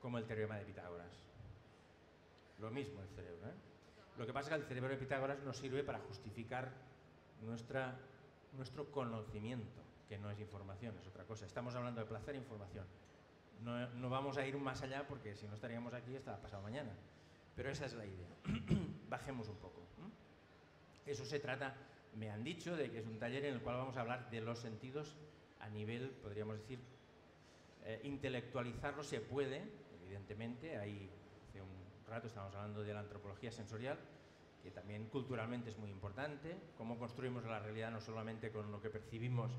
como el teorema de Pitágoras. Lo mismo el cerebro, ¿eh? Lo que pasa es que el cerebro de Pitágoras nos sirve para justificar nuestro conocimiento, que no es información, es otra cosa. Estamos hablando de placer e información. No vamos a ir más allá porque si no estaríamos aquí hasta pasado mañana. Pero esa es la idea. Bajemos un poco. Eso se trata, me han dicho, de que es un taller en el cual vamos a hablar de los sentidos a nivel, podríamos decir, intelectualizarlo se puede, evidentemente. Ahí hace un rato estábamos hablando de la antropología sensorial, que también culturalmente es muy importante, cómo construimos la realidad no solamente con lo que percibimos,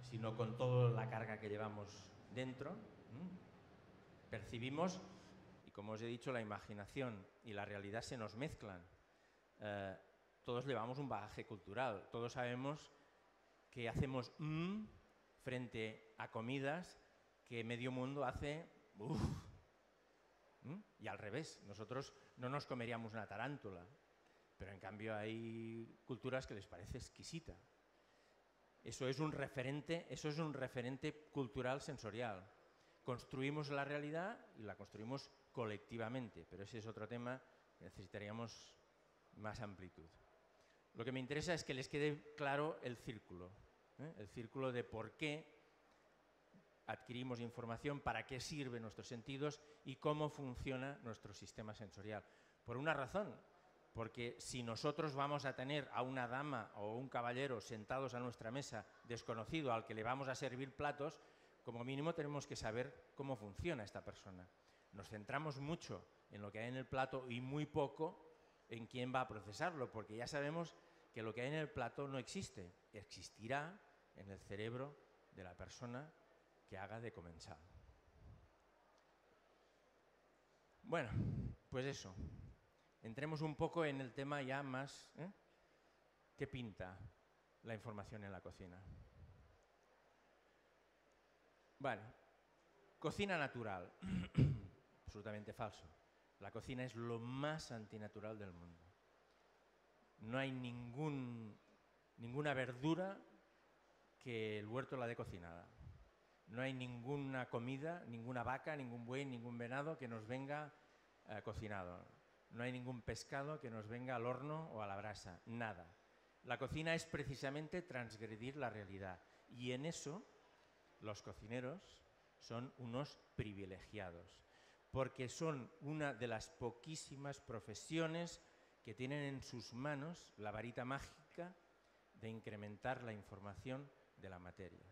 sino con toda la carga que llevamos dentro. Percibimos, y como os he dicho, la imaginación y la realidad se nos mezclan. Todos llevamos un bagaje cultural, todos sabemos que hacemos frente a comidas que medio mundo hace y al revés, nosotros no nos comeríamos una tarántula, pero en cambio hay culturas que les parece exquisita. Eso es un referente cultural sensorial. Construimos la realidad y la construimos colectivamente, pero ese es otro tema que necesitaríamos más amplitud. Lo que me interesa es que les quede claro el círculo de por qué adquirimos información, para qué sirven nuestros sentidos y cómo funciona nuestro sistema sensorial. Por una razón, porque si nosotros vamos a tener a una dama o un caballero sentados a nuestra mesa desconocido al que le vamos a servir platos, como mínimo tenemos que saber cómo funciona esta persona. Nos centramos mucho en lo que hay en el plato y muy poco en quién va a procesarlo, porque ya sabemos que lo que hay en el plato no existe, existirá en el cerebro de la persona que haga de comensal. Bueno, pues eso. Entremos un poco en el tema ya más, ¿qué pinta la información en la cocina? Bueno, cocina natural. Absolutamente falso. La cocina es lo más antinatural del mundo. No hay ninguna verdura que el huerto la dé cocinada. No hay ninguna comida, ninguna vaca, ningún buey, ningún venado que nos venga cocinado. No hay ningún pescado que nos venga al horno o a la brasa, nada. La cocina es precisamente transgredir la realidad y en eso los cocineros son unos privilegiados, porque son una de las poquísimas profesiones que tienen en sus manos la varita mágica de incrementar la información de la materia.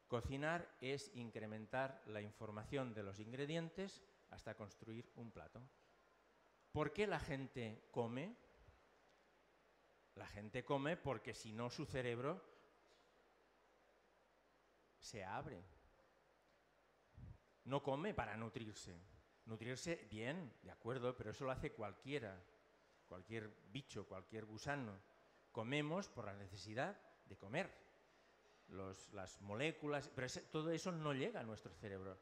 Cocinar es incrementar la información de los ingredientes hasta construir un plato. ¿Por qué la gente come? La gente come porque si no su cerebro se abre. No come para nutrirse. Nutrirse bien, de acuerdo, pero eso lo hace cualquiera, cualquier bicho, cualquier gusano. Comemos por la necesidad de comer. Las moléculas, pero todo eso no llega a nuestro cerebro.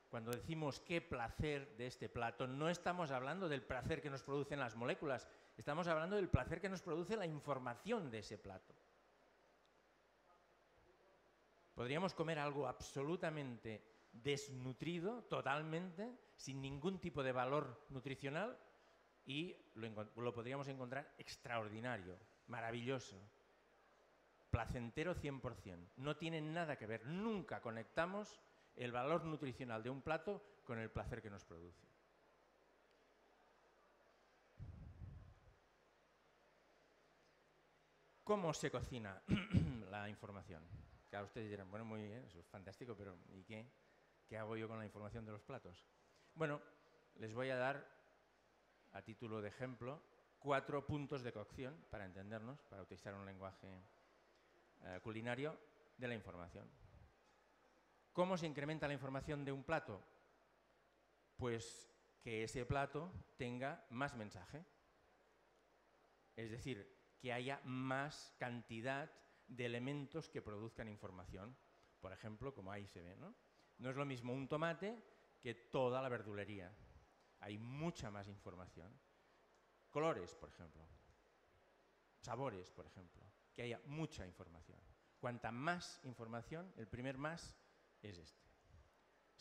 Cuando decimos qué placer de este plato, no estamos hablando del placer que nos producen las moléculas, estamos hablando del placer que nos produce la información de ese plato. Podríamos comer algo absolutamente desnutrido, totalmente, sin ningún tipo de valor nutricional y lo podríamos encontrar extraordinario, maravilloso, placentero 100%. No tiene nada que ver, nunca conectamos el valor nutricional de un plato con el placer que nos produce. ¿Cómo se cocina la información? Claro, ustedes dirán, bueno, muy bien, eso es fantástico, pero ¿y qué? ¿Qué hago yo con la información de los platos? Bueno, les voy a dar, a título de ejemplo, 4 puntos de cocción, para entendernos, para utilizar un lenguaje culinario, de la información. ¿Cómo se incrementa la información de un plato? Pues que ese plato tenga más mensaje. Es decir, que haya más cantidad de elementos que produzcan información. Por ejemplo, como ahí se ve, ¿no? No es lo mismo un tomate que toda la verdulería. Hay mucha más información. Colores, por ejemplo. Sabores, por ejemplo. Que haya mucha información. Cuanta más información, el primer más es este.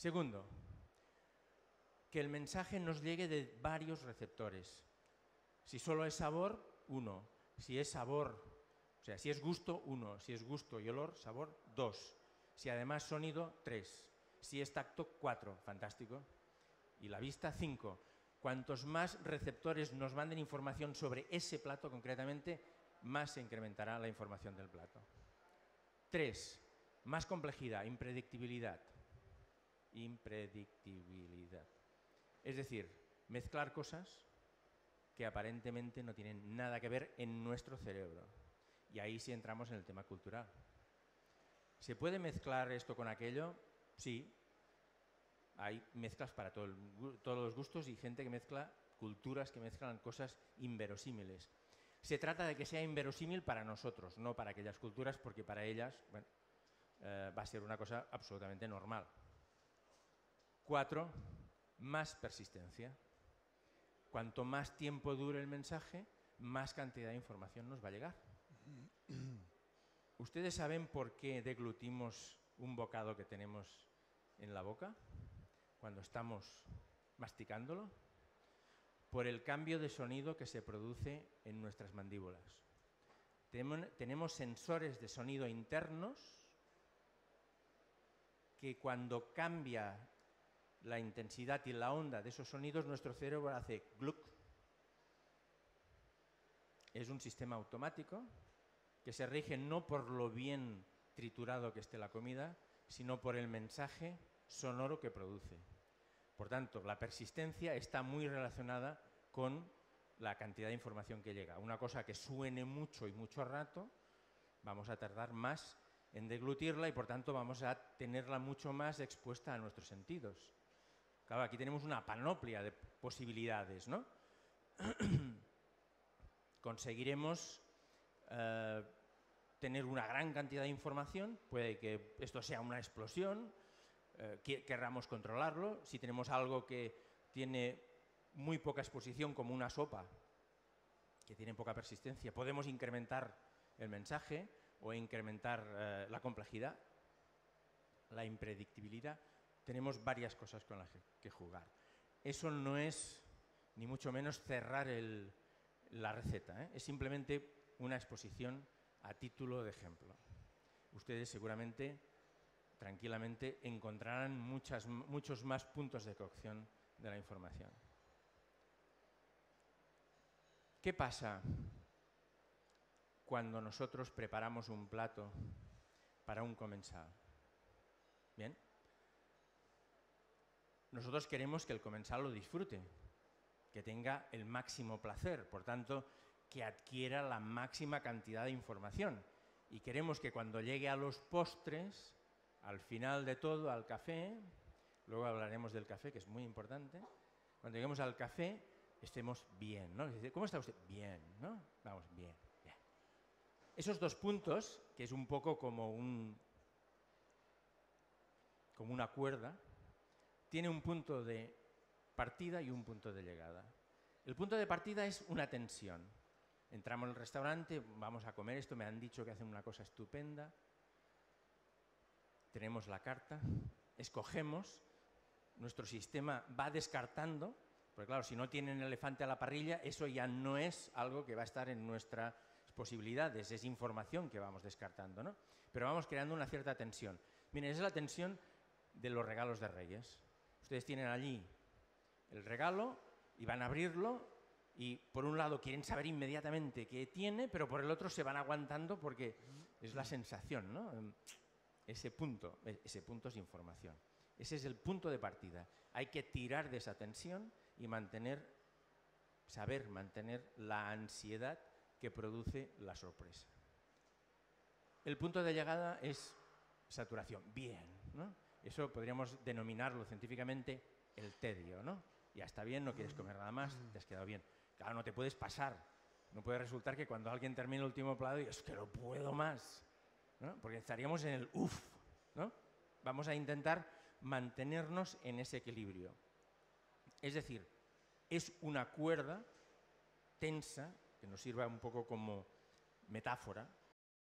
Segundo, que el mensaje nos llegue de varios receptores. Si solo es sabor, 1. Si es sabor, o sea, si es gusto, 1. Si es gusto y olor, sabor, 2. Si además sonido, 3. Si es tacto, 4. Fantástico. Y la vista, 5. Cuantos más receptores nos manden información sobre ese plato concretamente, más se incrementará la información del plato. 3. Más complejidad, impredictibilidad. Impredictibilidad. Es decir, mezclar cosas que aparentemente no tienen nada que ver en nuestro cerebro. Y ahí sí entramos en el tema cultural. ¿Se puede mezclar esto con aquello? Sí. Hay mezclas para todos los gustos y gente que mezcla culturas, que mezclan cosas inverosímiles. Se trata de que sea inverosímil para nosotros, no para aquellas culturas, porque para ellas bueno, va a ser una cosa absolutamente normal. 4. Más persistencia. Cuanto más tiempo dure el mensaje, más cantidad de información nos va a llegar. ¿Ustedes saben por qué deglutimos un bocado que tenemos en la boca cuando estamos masticándolo? Por el cambio de sonido que se produce en nuestras mandíbulas. Tenemos sensores de sonido internos que cuando cambia la intensidad y la onda de esos sonidos, nuestro cerebro hace gluck. Es un sistema automático que se rige no por lo bien triturado que esté la comida, sino por el mensaje sonoro que produce. Por tanto, la persistencia está muy relacionada con la cantidad de información que llega. Una cosa que suene mucho y mucho rato, vamos a tardar más en deglutirla y por tanto vamos a tenerla mucho más expuesta a nuestros sentidos. Claro, aquí tenemos una panoplia de posibilidades, ¿no? Conseguiremos tener una gran cantidad de información, puede que esto sea una explosión, querramos controlarlo. Si tenemos algo que tiene muy poca exposición, como una sopa, que tiene poca persistencia, podemos incrementar el mensaje o incrementar la complejidad, la impredictibilidad. Tenemos varias cosas con las que jugar. Eso no es, ni mucho menos, cerrar la receta, es simplemente una exposición a título de ejemplo. Ustedes seguramente, tranquilamente, encontrarán muchos más puntos de cocción de la información. ¿Qué pasa cuando nosotros preparamos un plato para un comensal? Bien. Nosotros queremos que el comensal lo disfrute, que tenga el máximo placer, por tanto, que adquiera la máxima cantidad de información. Y queremos que cuando llegue a los postres, al final de todo, al café, luego hablaremos del café, que es muy importante, cuando lleguemos al café estemos bien, ¿no? ¿Cómo está usted? Bien, ¿no? Vamos, bien, bien. Esos dos puntos, que es un poco como una cuerda, tiene un punto de partida y un punto de llegada. El punto de partida es una tensión. Entramos en el restaurante, vamos a comer esto, me han dicho que hacen una cosa estupenda. Tenemos la carta, escogemos, nuestro sistema va descartando, porque claro, si no tienen elefante a la parrilla, eso ya no es algo que va a estar en nuestras posibilidades, es información que vamos descartando, ¿no? Pero vamos creando una cierta tensión. Miren, esa es la tensión de los regalos de Reyes. Ustedes tienen allí el regalo y van a abrirlo y por un lado quieren saber inmediatamente qué tiene, pero por el otro se van aguantando porque es la sensación, ¿no? Ese punto es información. Ese es el punto de partida. Hay que tirar de esa tensión y saber mantener la ansiedad que produce la sorpresa. El punto de llegada es saturación. Bien, ¿no? Eso podríamos denominarlo científicamente el tedio, ¿no? Ya está bien, no quieres comer nada más, te has quedado bien. Claro, no te puedes pasar. No puede resultar que cuando alguien termine el último plato diga, es que no puedo más, ¿no? Porque estaríamos en el uff, ¿no? Vamos a intentar mantenernos en ese equilibrio. Es decir, es una cuerda tensa, que nos sirva un poco como metáfora,